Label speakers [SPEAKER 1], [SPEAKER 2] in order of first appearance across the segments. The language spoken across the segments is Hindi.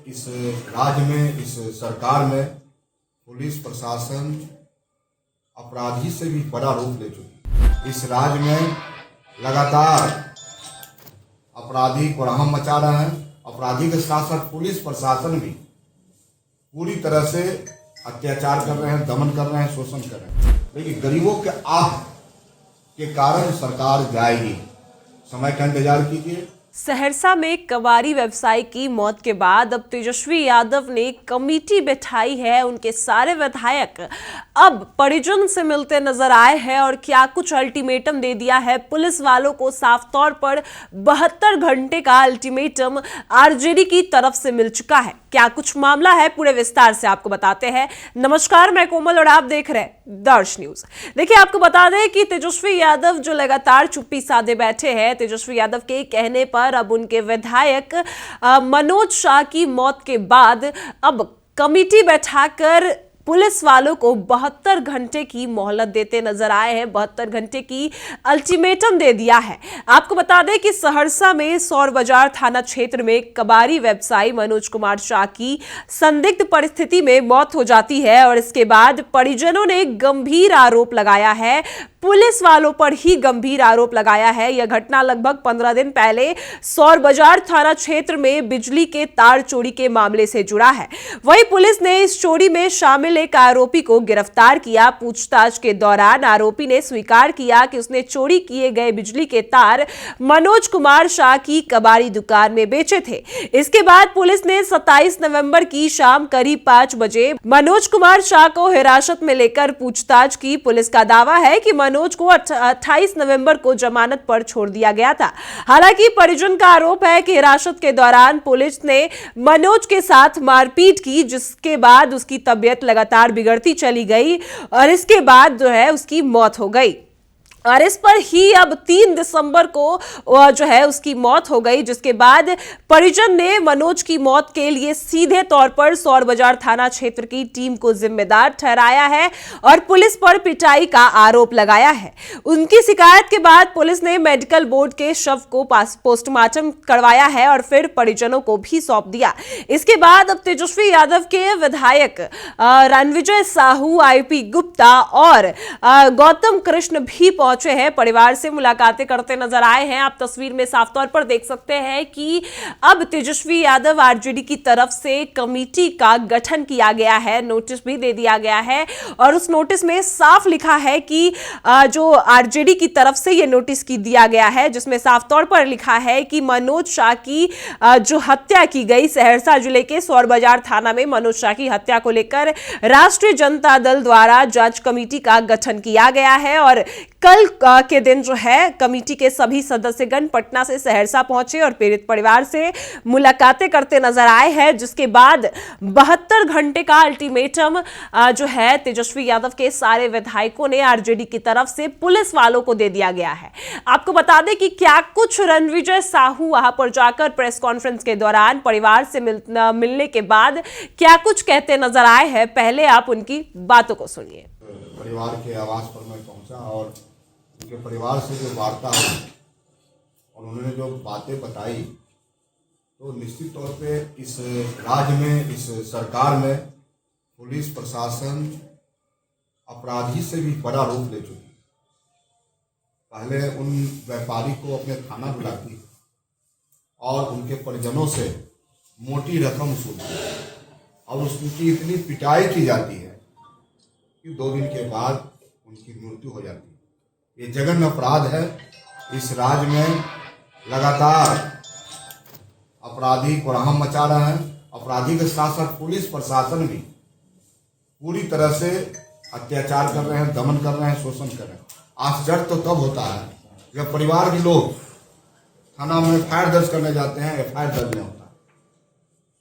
[SPEAKER 1] इस राज्य में, इस सरकार में पुलिस प्रशासन अपराधी से भी बड़ा रूप ले चुकी है। इस राज्य में लगातार अपराधी कोलाहल मचा रहे हैं। अपराधी के साथ साथ पुलिस प्रशासन भी पूरी तरह से अत्याचार कर रहे हैं, दमन कर रहे हैं, शोषण कर रहे हैं। लेकिन गरीबों के आह के कारण सरकार जाएगी। समय का इंतजार कीजिए।
[SPEAKER 2] सहरसा में कबाड़ी व्यवसायी की मौत के बाद अब तेजस्वी यादव ने कमेटी बैठाई है। उनके सारे विधायक अब परिजन से मिलते नजर आए हैं और क्या कुछ अल्टीमेटम दे दिया है पुलिस वालों को। साफ तौर पर 72 घंटे का अल्टीमेटम आरजेडी की तरफ से मिल चुका है। क्या कुछ मामला है, पूरे विस्तार से आपको बताते हैं। नमस्कार, मैं कोमल और आप देख रहे हैं दर्श न्यूज। देखिए, आपको बता दें कि तेजस्वी यादव जो लगातार चुप्पी साधे बैठे हैं, तेजस्वी यादव के कहने पर अब उनके विधायक मनोज शाह की मौत के बाद अब कमेटी बैठाकर पुलिस वालों को 72 घंटे की मोहलत देते नजर आए हैं। 72 घंटे की अल्टीमेटम दे दिया है। आपको बता दें कि सहरसा में सौर बाजार थाना क्षेत्र में कबाड़ी व्यवसायी मनोज कुमार शाह की संदिग्ध परिस्थिति में मौत हो जाती है और इसके बाद परिजनों ने गंभीर आरोप लगाया है, पुलिस वालों पर ही गंभीर आरोप लगाया है। यह घटना लगभग 15 दिन पहले सौर बाजार थाना क्षेत्र में बिजली के तार चोरी के मामले से जुड़ा है। वहीं पुलिस ने इस चोरी में शामिल एक आरोपी को गिरफ्तार किया। पूछताछ के दौरान आरोपी ने स्वीकार किया कि उसने चोरी किए गए बिजली के तार मनोज कुमार शाह की कबाड़ी दुकान में बेचे थे। इसके बाद पुलिस ने 27 नवंबर की शाम करीब 5 बजे मनोज कुमार शाह को हिरासत में लेकर पूछताछ की। पुलिस का दावा है कि मनोज को 28 नवंबर को जमानत पर छोड़ दिया गया था। हालांकि परिजन का आरोप है कि हिरासत के दौरान पुलिस ने मनोज के साथ मारपीट की, जिसके बाद उसकी तबीयत लगातार बिगड़ती चली गई और इसके बाद जो है उसकी मौत हो गई। और इस पर ही अब 3 दिसंबर को जो है उसकी मौत हो गई, जिसके बाद परिजन ने मनोज की मौत के लिए सीधे तौर पर सौर बाजार थाना क्षेत्र की टीम को जिम्मेदार ठहराया है और पुलिस पर पिटाई का आरोप लगाया है। उनकी शिकायत के बाद पुलिस ने मेडिकल बोर्ड के शव को पोस्टमार्टम करवाया है और फिर परिजनों को भी सौंप दिया। इसके बाद अब तेजस्वी यादव के विधायक रणविजय साहू, आईपी गुप्ता और गौतम कृष्ण भी पहुंचे हैं, परिवार से मुलाकातें करते नजर आए हैं। आप तस्वीर में साफ तौर पर देख सकते हैं कि अब तेजस्वी यादव आरजेडी की तरफ से कमेटी का गठन किया गया है, नोटिस भी दे दिया गया है और उस नोटिस में साफ लिखा है कि जो आरजेडी की तरफ से यह नोटिस की दिया गया है, जिसमें साफ तौर पर लिखा है कि मनोज शाह की जो हत्या की गई सहरसा जिले के सौर बाजार थाना में मनोज शाह की हत्या को लेकर राष्ट्रीय जनता दल द्वारा जांच कमेटी का गठन किया गया है और कल के दिन जो है कमेटी के सभी सदस्यगण पटना से सहरसा पहुंचे और पीड़ित परिवार से मुलाकातें करते नजर आए हैं, जिसके बाद 72 घंटे का अल्टीमेटम जो है तेजस्वी यादव के सारे विधायकों ने आरजेडी की तरफ से पुलिस वालों को दे दिया गया है। आपको बता दें कि क्या कुछ रणविजय साहू वहां पर जाकर प्रेस कॉन्फ्रेंस के दौरान परिवार से मिलने के बाद क्या कुछ कहते नजर आए हैं। पहले आप उनकी बातों को सुनिए।
[SPEAKER 1] परिवार के आवास पर मैं पहुंचा और उनके परिवार से जो वार्ता हुई और उन्होंने जो बातें बताई, तो निश्चित तौर पे इस राज्य में, इस सरकार में पुलिस प्रशासन अपराधी से भी बड़ा रूप ले चुकी है। पहले उन व्यापारी को अपने थाना बुलाती और उनके परिजनों से मोटी रकम वसूलती और उसकी इतनी पिटाई की जाती है कि 2 दिन के बाद उनकी मृत्यु हो जाती है। ये जघन्य अपराध है। इस राज्य में लगातार अपराधी कोलाहल मचा रहे हैं। अपराधी के साथ साथ पुलिस प्रशासन भी पूरी तरह से अत्याचार कर रहे हैं, दमन कर रहे हैं, शोषण कर रहे हैं। आश्चर्य तो तब होता है जब परिवार के लोग थाना में एफआईआर दर्ज करने जाते हैं, एफआईआर दर्ज नहीं होता।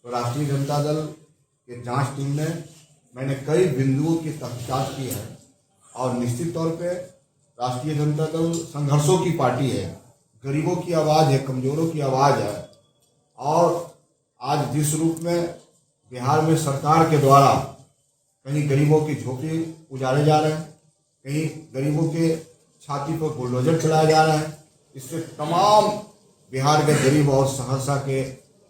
[SPEAKER 1] तो राष्ट्रीय जनता दल के जांच टीम ने मैंने कई बिंदुओं की तहकीकात की है और निश्चित तौर पे राष्ट्रीय जनता दल संघर्षों की पार्टी है, गरीबों की आवाज़ है, कमजोरों की आवाज़ है। और आज जिस रूप में बिहार में सरकार के द्वारा कहीं गरीबों की झोपड़ी उजाड़े जा रहे हैं, कहीं गरीबों के छाती पर बुलडोजर चलाया जा रहा है, इससे तमाम बिहार के गरीब और सहरसा के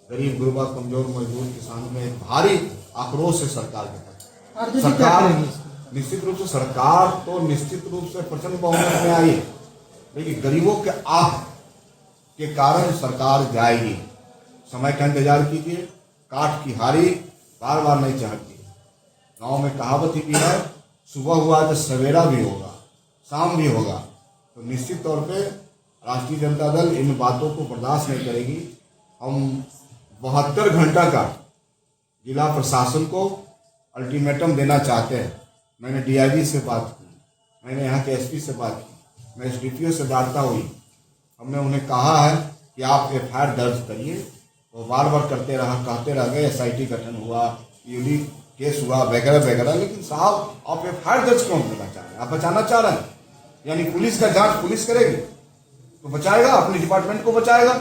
[SPEAKER 1] गरीब गुरबा कमजोर मजदूर किसानों में एक भारी आक्रोश है सरकार के पास।
[SPEAKER 3] आरजेडी क्या
[SPEAKER 1] सरकार
[SPEAKER 3] करेगी?
[SPEAKER 1] निश्चित रूप से सरकार तो निश्चित रूप से प्रचंड बहुमत में आई, लेकिन गरीबों के आह के कारण सरकार जाएगी। समय का इंतजार कीजिए, काठ की हारी बार बार नहीं चढ़ती। गांव में कहावत ही भी है, सुबह हुआ तो सवेरा भी होगा, शाम भी होगा। तो निश्चित तौर पे राष्ट्रीय जनता दल इन बातों को बर्दाश्त नहीं करेगी। हम 72 घंटा का जिला प्रशासन को अल्टीमेटम देना चाहते हैं। मैंने डीआईजी से बात की, मैंने यहाँ के एसपी से बात की, मैं एसडीपीओ से वार्ता हुई। हमने उन्हें कहा है कि आप एफआईआर दर्ज करिए। वो बार बार कहते रह गए एसआईटी गठन हुआ, ईडी केस हुआ वगैरह वगैरह। लेकिन साहब आप एफआईआर दर्ज क्यों करना चाह रहे हैं? आप बचाना चाह रहे हैं, यानी पुलिस का जांच पुलिस करेगी तो बचाएगा, अपने डिपार्टमेंट को बचाएगा।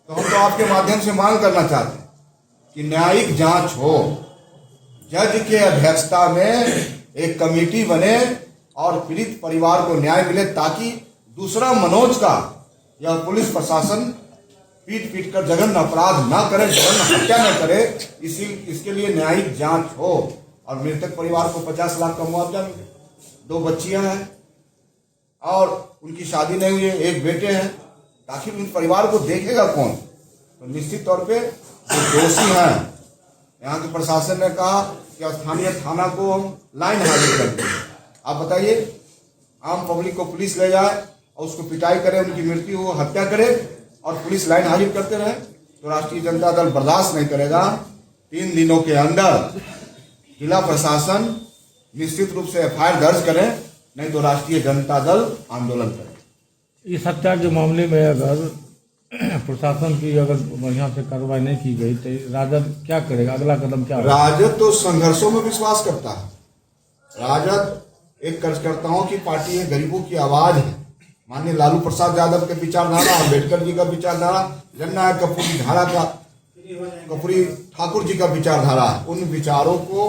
[SPEAKER 1] तो हम तो आपके माध्यम से मांग करना चाहते हैं कि न्यायिक जांच हो, जज के अध्यक्षता में एक कमेटी बने और पीड़ित परिवार को न्याय मिले, ताकि दूसरा मनोज का यह पुलिस प्रशासन पीट कर जघन्य अपराध न करे, जघन्य हत्या न करे। इसके लिए न्यायिक जांच हो और मृतक परिवार को 50 लाख का मुआवजा मिले। 2 बच्चियां हैं और उनकी शादी नहीं हुई है, एक बेटे हैं। आखिर उन परिवार को देखेगा कौन? तो निश्चित तौर पे जो दोषी हैं, यहाँ के प्रशासन ने कहा कि स्थानीय थाना को हम लाइन हाजिर करते हैं। आप बताइए, आम पब्लिक को पुलिस ले जाए और उसको पिटाई करे, उनकी मृत्यु हो, हत्या करे और पुलिस लाइन हाजिर करते रहे, तो राष्ट्रीय जनता दल बर्दाश्त नहीं करेगा। 3 दिनों के अंदर जिला प्रशासन निश्चित रूप से एफआईआर दर्ज करे, नहीं तो राष्ट्रीय जनता दल आंदोलन करे।
[SPEAKER 3] इस हत्या के मामले में अगर प्रशासन की बढ़िया से कार्रवाई नहीं की गई तो राजद क्या करेगा? अगला कदम क्या होगा?
[SPEAKER 1] राजद तो संघर्षों में विश्वास करता है। राजद एक कार्यकर्ताओं की पार्टी है, गरीबों की आवाज है। माननीय लालू प्रसाद यादव के विचारधारा, अम्बेडकर जी का विचारधारा, जननायक कर्पूरी ठाकुर जी का विचारधारा है। उन विचारों को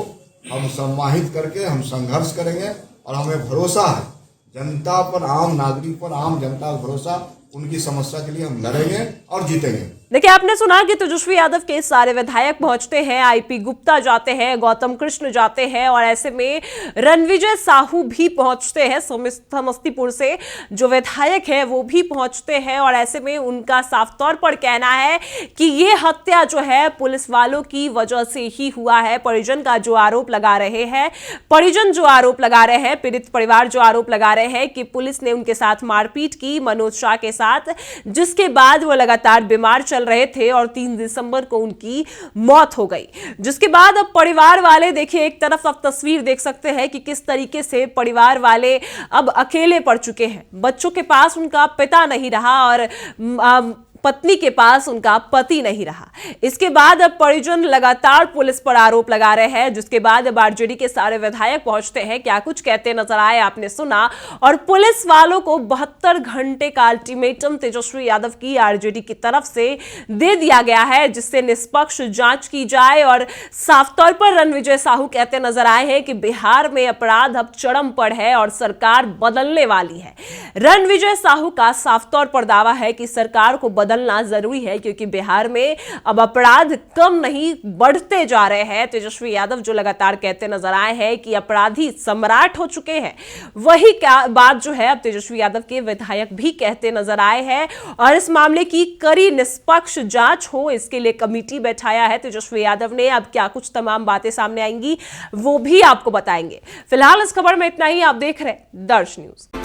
[SPEAKER 1] हम सम्मानित करके हम संघर्ष करेंगे और हमें भरोसा है जनता पर, आम नागरिक पर, आम जनता का भरोसा, उनकी समस्या के लिए हम लड़ेंगे और जीतेंगे।
[SPEAKER 2] देखिए, आपने सुना कि तेजस्वी यादव के सारे विधायक पहुंचते हैं, आईपी गुप्ता जाते हैं, गौतम कृष्ण जाते हैं और ऐसे में रणविजय साहू भी पहुंचते हैं। समस्तीपुर से जो विधायक है वो भी पहुंचते हैं और ऐसे में उनका साफ तौर पर कहना है कि ये हत्या जो है पुलिस वालों की वजह से ही हुआ है। परिजन का जो आरोप लगा रहे हैं, पीड़ित परिवार जो आरोप लगा रहे हैं कि पुलिस ने उनके साथ मारपीट की मनोज शाह के साथ, जिसके बाद वो लगातार बीमार चल रहे थे और 3 दिसंबर को उनकी मौत हो गई। जिसके बाद अब परिवार वाले, देखिए एक तरफ आप तस्वीर देख सकते हैं कि किस तरीके से परिवार वाले अब अकेले पड़ चुके हैं। बच्चों के पास उनका पिता नहीं रहा और पत्नी के पास उनका पति नहीं रहा। इसके बाद अब परिजन लगातार पुलिस पर आरोप लगा रहे हैं, जिसके बाद अब आरजेडी के सारे विधायक पहुंचते हैं। क्या कुछ कहते नजर आए आपने सुना। और पुलिस वालों को 72 घंटे का अल्टीमेटम तेजस्वी यादव की आरजेडी की तरफ से दे दिया गया है, जिससे निष्पक्ष जांच की जाए। और साफ तौर पर रणविजय साहू कहते नजर आए हैं कि बिहार में अपराध अब चरम पर है और सरकार बदलने वाली है। रणविजय साहू का साफ तौर पर दावा है कि सरकार को बदलना जरूरी है, क्योंकि बिहार में अब अपराध कम नहीं बढ़ते जा रहे हैं। तेजस्वी यादव जो लगातार कहते नजर आए हैं कि अपराधी सम्राट हो चुके हैं, वही बात जो है अब तेजस्वी यादव के विधायक भी कहते नजर आए हैं। और इस मामले की कड़ी निष्पक्ष जांच हो, इसके लिए कमेटी बैठाया है तेजस्वी यादव ने। अब क्या कुछ तमाम बातें सामने आएंगी वो भी आपको बताएंगे। फिलहाल इस खबर में इतना ही। आप देख रहे हैं दर्श न्यूज।